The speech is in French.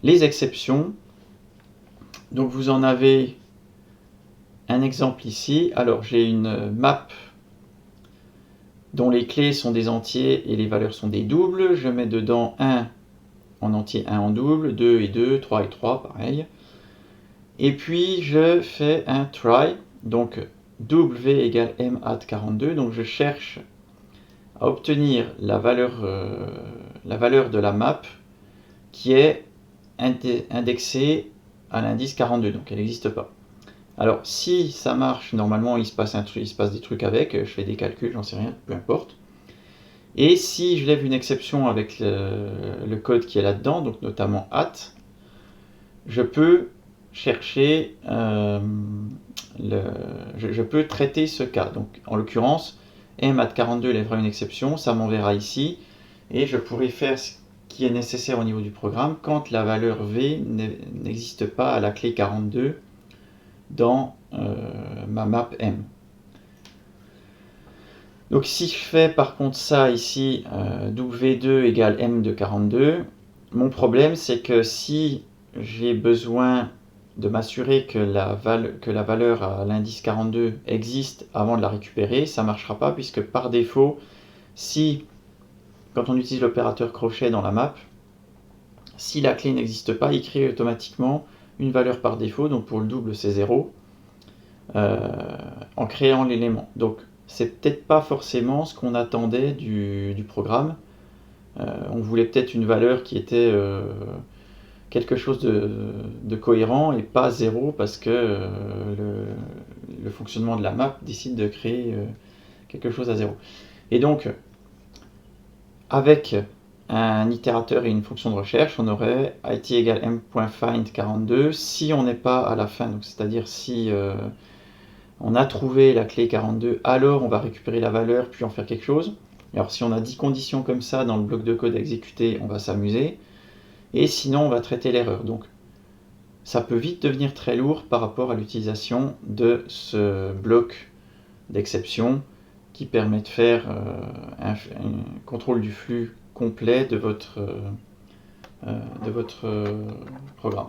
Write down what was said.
les exceptions. Donc vous en avez un exemple ici. Alors j'ai une map dont les clés sont des entiers et les valeurs sont des doubles. Je mets dedans 1 en entier, 1 en double, 2 et 2, 3 et 3, pareil. Et puis je fais un try, donc w égale m@42, donc je cherche à obtenir la valeur de la map qui est indexée à l'indice 42, donc elle n'existe pas. Alors si ça marche, normalement il se passe des trucs avec, je fais des calculs, j'en sais rien, peu importe. Et si je lève une exception avec le code qui est là-dedans, donc notamment at, je peux chercher, je peux traiter ce cas. Donc en l'occurrence, m@42 lèvera une exception, ça m'enverra ici, et je pourrai faire ce qui est nécessaire au niveau du programme quand la valeur v n'existe pas à la clé 42 dans ma map m. Donc si je fais par contre ça ici, w2 égale m de 42, mon problème c'est que si j'ai besoin de m'assurer que la valeur à l'indice 42 existe avant de la récupérer, ça ne marchera pas puisque par défaut, quand on utilise l'opérateur crochet dans la map, si la clé n'existe pas, il crée automatiquement une valeur par défaut, donc pour le double c'est 0, en créant l'élément. Donc c'est peut-être pas forcément ce qu'on attendait du programme. On voulait peut-être une valeur qui était quelque chose de cohérent et pas 0 parce que le fonctionnement de la map décide de créer quelque chose à 0. Et donc, avec un itérateur et une fonction de recherche, on aurait it égale m.find42 si on n'est pas à la fin, c'est-à-dire si on a trouvé la clé 42, alors on va récupérer la valeur puis en faire quelque chose. Alors si on a 10 conditions comme ça dans le bloc de code à exécuter, on va s'amuser. Et sinon on va traiter l'erreur. Donc ça peut vite devenir très lourd par rapport à l'utilisation de ce bloc d'exception qui permet de faire un contrôle du flux complet de votre programme.